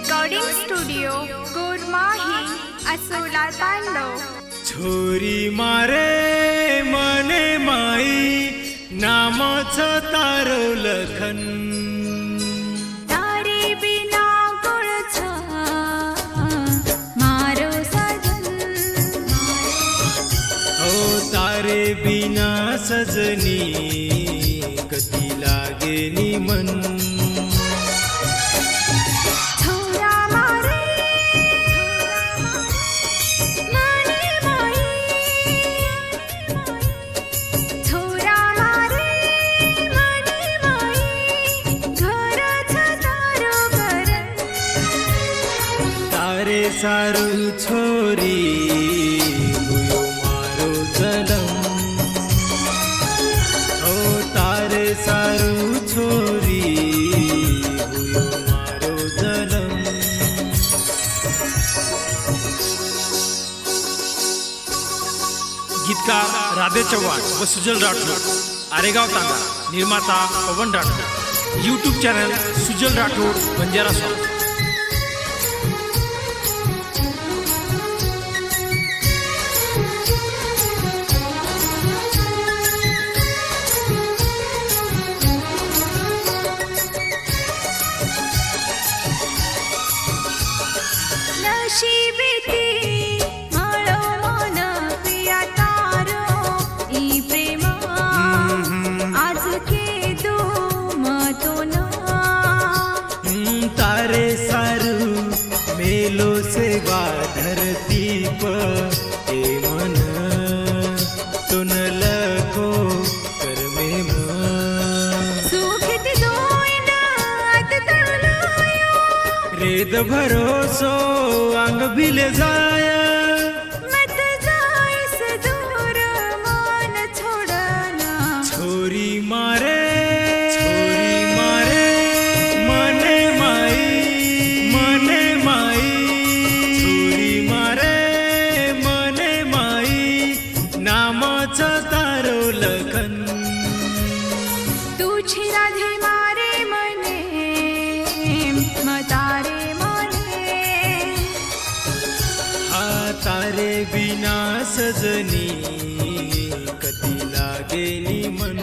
Recording studio कोरमाही Asola तांडव। छोरी मारे मने माई नामच तारो लखन तारे बिना कुळछ मारो सजन ओ तारे बिना सजनी कती लागे नी मन छोरा मारे मने माई छोरा मारे मने माई घरच तारो घरन तारे सारू छोरी हुयो मारो जलम ओ तारे सारू छोरी हुयो मारो जलम। गीतकार राधे चव्हाण व सुजल राठोड, आरेगाव तांडा, निर्माता पवन राठोड, यूट्यूब चॅनल सुजल राठोड बंजारा सॉन्ग। नशिबीती मळो मन पिया तारो ई प्रेम आज के दो मतोन तारे सारू मेलो सेवा धरती पर ए मन तुन लको कर में मन सुखित दोन आत तळलोयो रेद भरोसो अंग भिले जाया मत जाईस दूर मन छोडना छोरी मारे मने माई छोरी मारे मने माई नामच तारो लखन तुझी राधे मारे मने मतारे मने हा तारे बिना सजनी कती लागे नी मन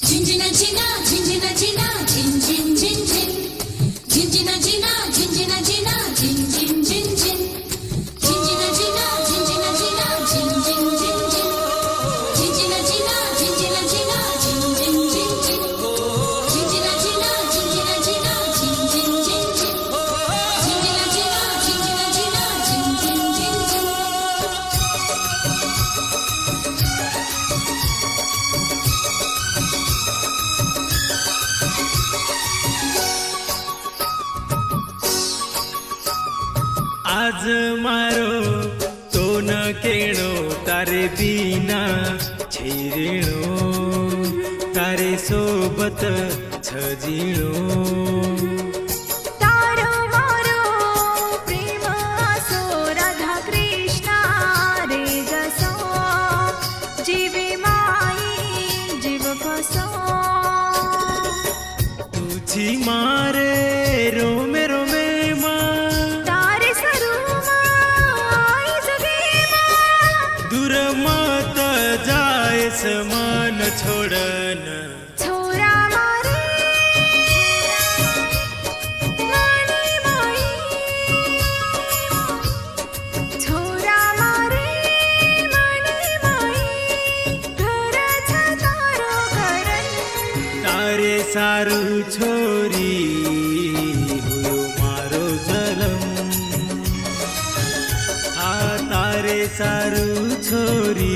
झिंझिना झिना झिंझिना झिना झिन झिन झिन झिन झिंझिना झिना झिंझिना झिना झिन झिन झिन झिन झिंझिना झिना झिंझिना झिना झिन झिन झिन झिन झिंझिना झिना झिंझिना झिना झिन झिन झिन झिन झिंझिना झिना झिंझिना झिना झिन झिन झिन झिन झिंझिना झिना झिंझिना झिना झिन झिन झिन झिन। आज मारो तो न केणो तारे बिना छेरेणो तारे सोबत छजीणो तारो मारो प्रेम असो राधा कृष्णा रे जसो जीवे माई जीव फसो तुझी मारे रोमे रोमे मा तारे सरुमा आई जगेमा दूर मत जायस मन छोडन छोरा मारे मने माई छोरा मारे मने माई घरच तारो घरन तारे सारू छोरी हुयो मारो जलम आ तारे सारू छोरी